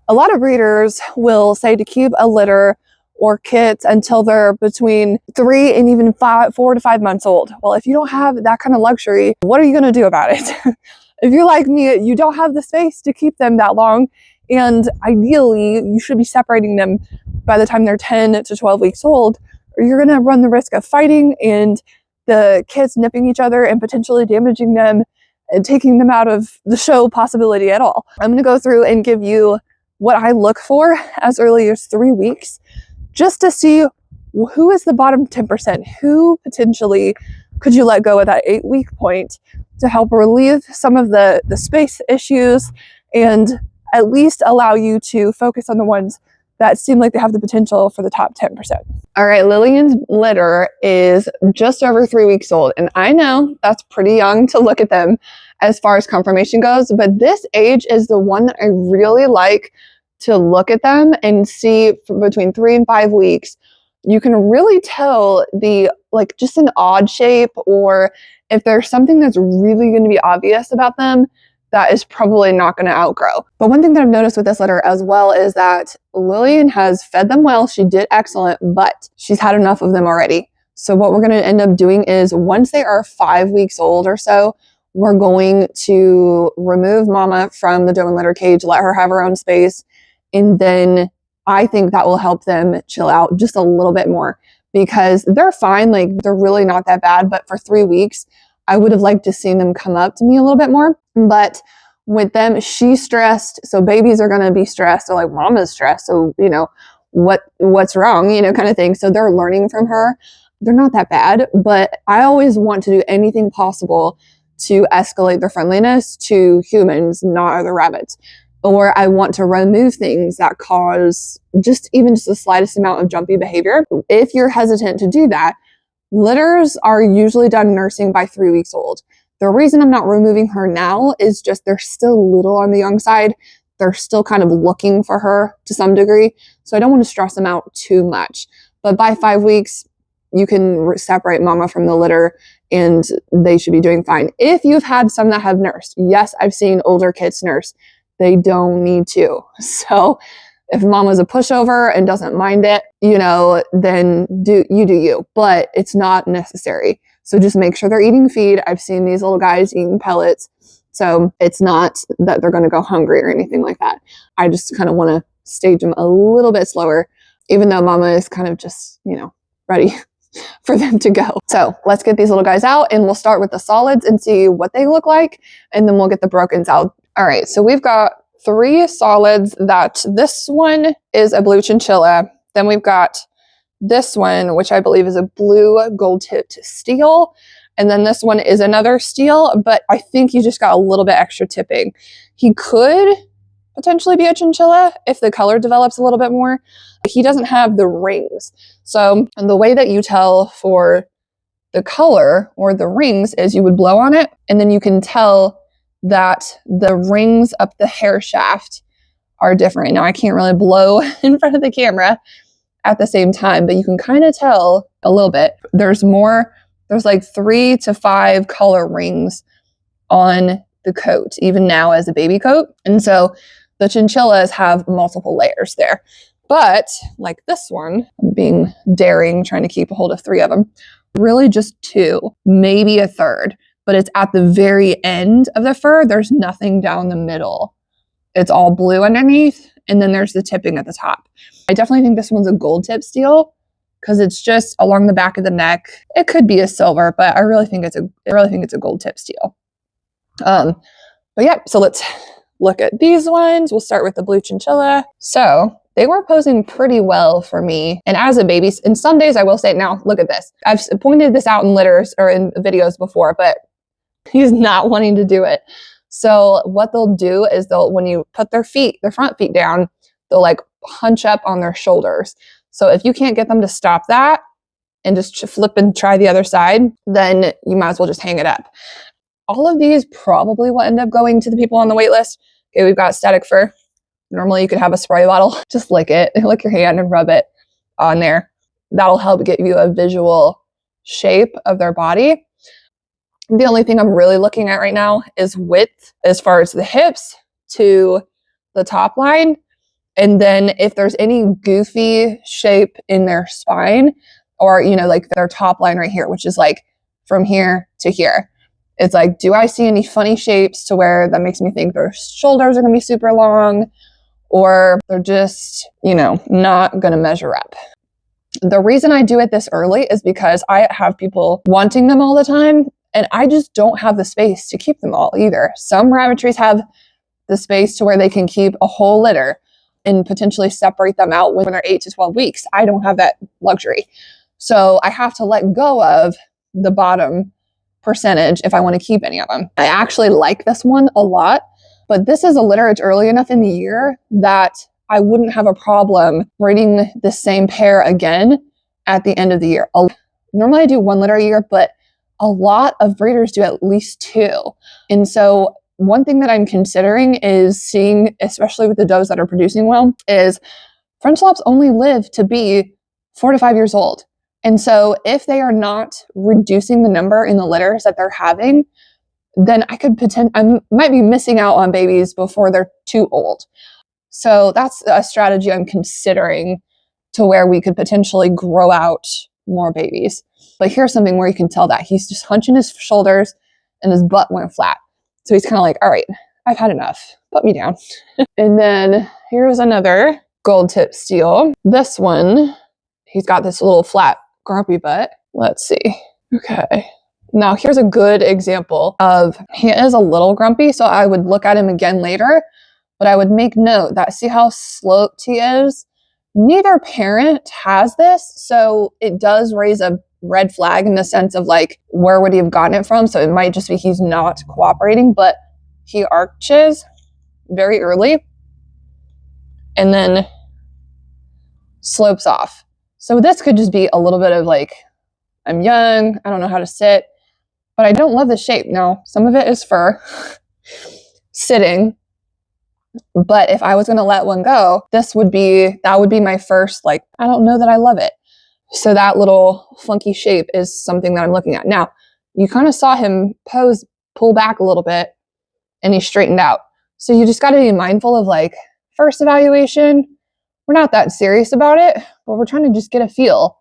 A lot of breeders will say to keep a litter or kits until they're between 3 and even 4 to 5 months old. Well, if you don't have that kind of luxury, what are you going to do about it? If you're like me, you don't have the space to keep them that long. And ideally, you should be separating them by the time they're 10 to 12 weeks old, or you're going to run the risk of fighting and the kids nipping each other and potentially damaging them and taking them out of the show possibility at all. I'm going to go through and give you what I look for as early as 3 weeks, just to see who is the bottom 10%, who potentially could you let go at that 8-week point to help relieve some of the space issues and at least allow you to focus on the ones that seem like they have the potential for the top 10%. All right, Lillian's litter is just over 3 weeks old. And I know that's pretty young to look at them as far as conformation goes, but this age is the one that I really like to look at them and see between 3 and 5 weeks. You can really tell the, like, just an odd shape, or if there's something that's really going to be obvious about them that is probably not going to outgrow. But one thing that I've noticed with this litter as well is that Lillian has fed them well. She did excellent, but she's had enough of them already. So what we're going to end up doing is once they are 5 weeks old or so, we're going to remove Mama from the doe and litter cage, let her have her own space. And then I think that will help them chill out just a little bit more, because they're fine. Like, they're really not that bad. But for 3 weeks, I would have liked to see them come up to me a little bit more. But with them, she's stressed. So babies are going to be stressed. So like, Mama's stressed. So, you know, what's wrong, you know, kind of thing. So they're learning from her. They're not that bad, but I always want to do anything possible to escalate their friendliness to humans, not other rabbits. Or I want to remove things that cause even just the slightest amount of jumpy behavior. If you're hesitant to do that, litters are usually done nursing by 3 weeks old. The reason I'm not removing her now is just they're still little on the young side. They're still kind of looking for her to some degree. So I don't want to stress them out too much. But by 5 weeks, you can separate Mama from the litter and they should be doing fine. If you've had some that have nursed, yes, I've seen older kids nurse. They don't need to. So if Mama's a pushover and doesn't mind it, you know, then do you. But it's not necessary. So just make sure they're eating feed. I've seen these little guys eating pellets. So it's not that they're going to go hungry or anything like that. I just kind of want to stage them a little bit slower, even though Mama is kind of just, you know, ready for them to go. So let's get these little guys out and we'll start with the solids and see what they look like. And then we'll get the brokens out. All right, so we've got 3 solids. This one is a blue chinchilla. Then we've got this one, which I believe is a blue gold-tipped steel. And then this one is another steel, but I think you just got a little bit extra tipping. He could potentially be a chinchilla if the color develops a little bit more. He doesn't have the rings. So the way that you tell for the color or the rings is you would blow on it, and then you can tell that the rings up the hair shaft are different. Now, I can't really blow in front of the camera at the same time, but you can kind of tell a little bit. There's like 3 to 5 color rings on the coat, even now as a baby coat. And so the chinchillas have multiple layers there. But like this one, I'm being daring, trying to keep a hold of 3 of them, really just 2, maybe a third. But it's at the very end of the fur. There's nothing down the middle. It's all blue underneath, and then there's the tipping at the top. I definitely think this one's a gold tip steel because it's just along the back of the neck. It could be a silver, but I really think it's a gold tip steel. But yeah, so let's look at these ones. We'll start with the blue chinchilla. So they were posing pretty well for me. And as a baby, in some days, I will say, now look at this. I've pointed this out in litters or in videos before, but he's not wanting to do it. So what they'll do is when you put their front feet down, they'll like hunch up on their shoulders. So if you can't get them to stop that and just flip and try the other side, then you might as well just hang it up. All of these probably will end up going to the people on the wait list. Okay, we've got static fur. Normally you could have a spray bottle, just lick your hand and rub it on there. That'll help get you a visual shape of their body. The only thing I'm really looking at right now is width as far as the hips to the top line. And then if there's any goofy shape in their spine, or, you know, like their top line right here, which is like from here to here, it's like, do I see any funny shapes to where that makes me think their shoulders are going to be super long, or they're just, you know, not going to measure up. The reason I do it this early is because I have people wanting them all the time, and I just don't have the space to keep them all either. Some rabbitries have the space to where they can keep a whole litter and potentially separate them out when they're 8 to 12 weeks. I don't have that luxury. So I have to let go of the bottom percentage if I want to keep any of them. I actually like this one a lot, but this is a litter. It's early enough in the year that I wouldn't have a problem breeding the same pair again at the end of the year. Normally I do 1 litter a year, but a lot of breeders do at least 2. And so one thing that I'm considering is seeing, especially with the does that are producing well, is French Laps only live to be 4 to 5 years old. And so if they are not reducing the number in the litters that they're having, then I might be missing out on babies before they're too old. So that's a strategy I'm considering, to where we could potentially grow out more babies. But here's something where you can tell that he's just hunching his shoulders and his butt went flat. So he's kind of like, all right, I've had enough. Put me down. And then here's another gold tip steal. This one, he's got this little flat grumpy butt. Let's see. Okay. Now here's a good example of, he is a little grumpy, so I would look at him again later, but I would make note that, see how sloped he is? Neither parent has this, so it does raise a red flag in the sense of like, where would he have gotten it from? So it might just be he's not cooperating, but he arches very early and then slopes off. So this could just be a little bit of like, I'm young, I don't know how to sit, but I don't love the shape. Now, some of it is fur sitting, but if I was going to let one go, that would be my first, like, I don't know that I love it. So that little funky shape is something that I'm looking at. Now, you kind of saw him pull back a little bit, and he straightened out. So you just got to be mindful of, like, first evaluation, we're not that serious about it, but we're trying to just get a feel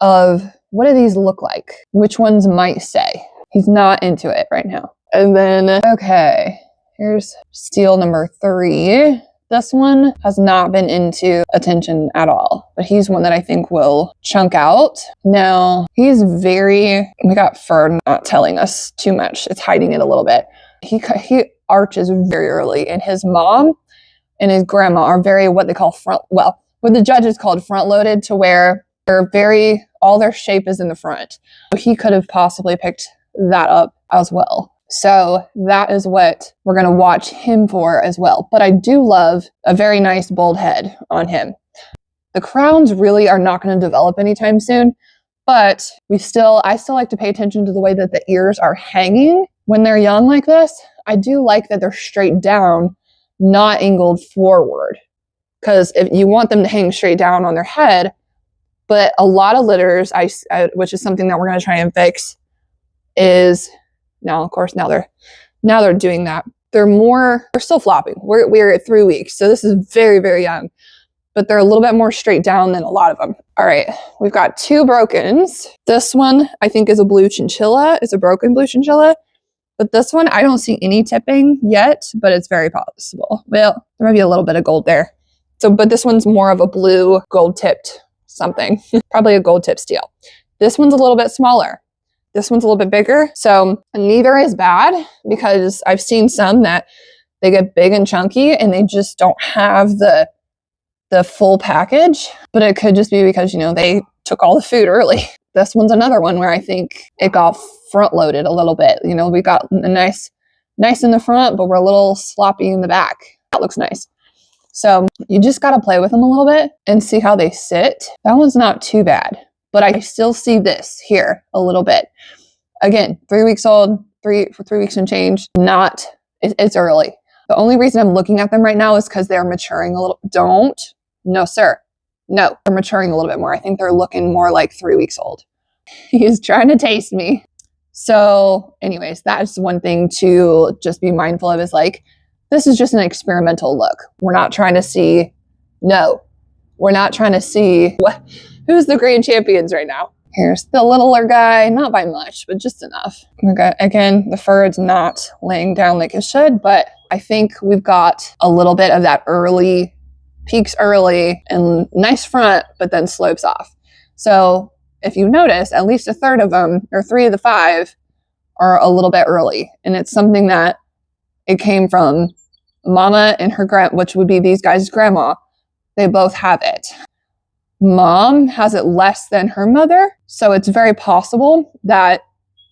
of, what do these look like? Which ones might say? He's not into it right now. And then, okay, here's steal number 3. This one has not been into attention at all, but he's one that I think will chunk out. Now, we got fur not telling us too much. It's hiding it a little bit. He arches very early, and his mom and his grandma are very, what they call what the judges called front loaded, to where all their shape is in the front. So he could have possibly picked that up as well. So that is what we're going to watch him for as well. But I do love a very nice bold head on him. The crowns really are not going to develop anytime soon, but I still like to pay attention to the way that the ears are hanging when they're young like this. I do like that they're straight down, not angled forward, because if you want them to hang straight down on their head, but a lot of litters, which is something that we're going to try and fix, is now, of course, now they're doing that. They're still flopping. We're at 3 weeks, so this is very, very young, but they're a little bit more straight down than a lot of them. All right, we've got 2 brokens. This one I think is a blue chinchilla. It's a broken blue chinchilla, but this one I don't see any tipping yet, but it's very possible. Well, there might be a little bit of gold there. So, but this one's more of a blue gold tipped something, probably a gold tip steal. This one's a little bit smaller. This one's a little bit bigger. So neither is bad, because I've seen some that they get big and chunky and they just don't have the full package, but it could just be because, they took all the food early. This one's another one where I think it got front loaded a little bit. We got a nice in the front, but we're a little sloppy in the back. That looks nice. So you just got to play with them a little bit and see how they sit. That one's not too bad, but I still see this here a little bit. Again, 3 weeks old, 3 weeks and change, it's early. The only reason I'm looking at them right now is because they're maturing a little. No, sir. No, they're maturing a little bit more. I think they're looking more like 3 weeks old. He's trying to taste me. So anyways, that's one thing to just be mindful of, is like, this is just an experimental look. We're not trying to see No, we're not trying to see who's the grand champions right now. Here's the littler guy, not by much, but just enough. Okay. Again, the fur is not laying down like it should, but I think we've got a little bit of that early, peaks early and nice front, but then slopes off. So if you notice, at least a third of them, or 3 of the 5, are a little bit early. And it's something that it came from mama and her which would be these guys' grandma. They both have it. Mom has it less than her mother. So it's very possible that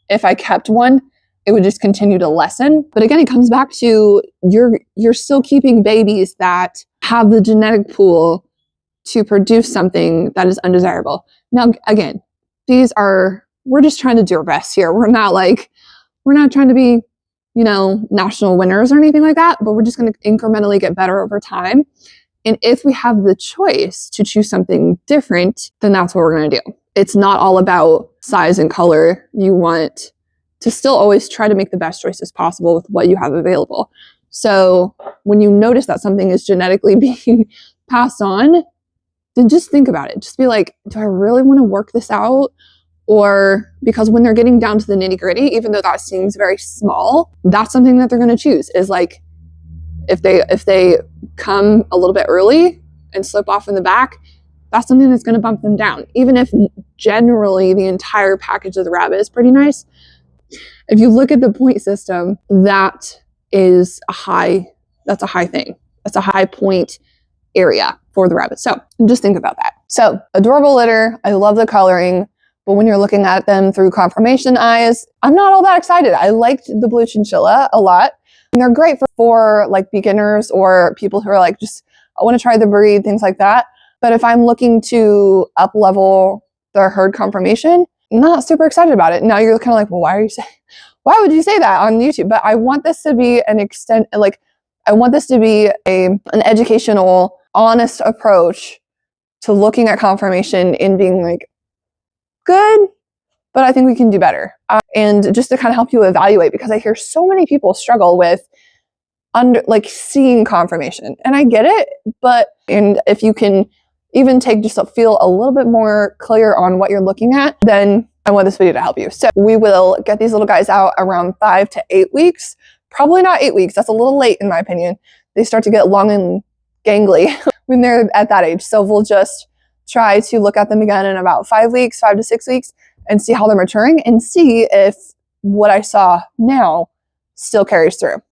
if I kept one, it would just continue to lessen. But again, it comes back to you're still keeping babies that have the genetic pool to produce something that is undesirable. Now, again, we're just trying to do our best here. We're not trying to be, national winners or anything like that, but we're just going to incrementally get better over time. And if we have the choice to choose something different, then that's what we're going to do. It's not all about size and color. You want to still always try to make the best choices possible with what you have available. So when you notice that something is genetically being passed on, then just think about it. Just be like, do I really want to work this out? Or because when they're getting down to the nitty gritty, even though that seems very small, that's something that they're going to choose is like, if they come a little bit early and slip off in the back, that's something that's going to bump them down. Even if generally the entire package of the rabbit is pretty nice. If you look at the point system, that's a high thing. That's a high point area for the rabbit. So just think about that. So adorable litter. I love the coloring. But when you're looking at them through confirmation eyes, I'm not all that excited. I liked the blue chinchilla a lot. And they're great for like beginners or people who are like, I want to try the breed, things like that. But if I'm looking to up level the herd confirmation, not super excited about it. Now you're kind of like, well, why would you say that on YouTube? But I want this to be I want this to be an educational, honest approach to looking at confirmation and being like, good, but I think we can do better. And just to kind of help you evaluate, because I hear so many people struggle with seeing confirmation, and I get it, and if you can even feel a little bit more clear on what you're looking at, then I want this video to help you. So we will get these little guys out around 5 to 8 weeks, probably not 8 weeks. That's a little late in my opinion. They start to get long and gangly when they're at that age. So we'll just try to look at them again in about 5 to 6 weeks and see how they're maturing and see if what I saw now still carries through.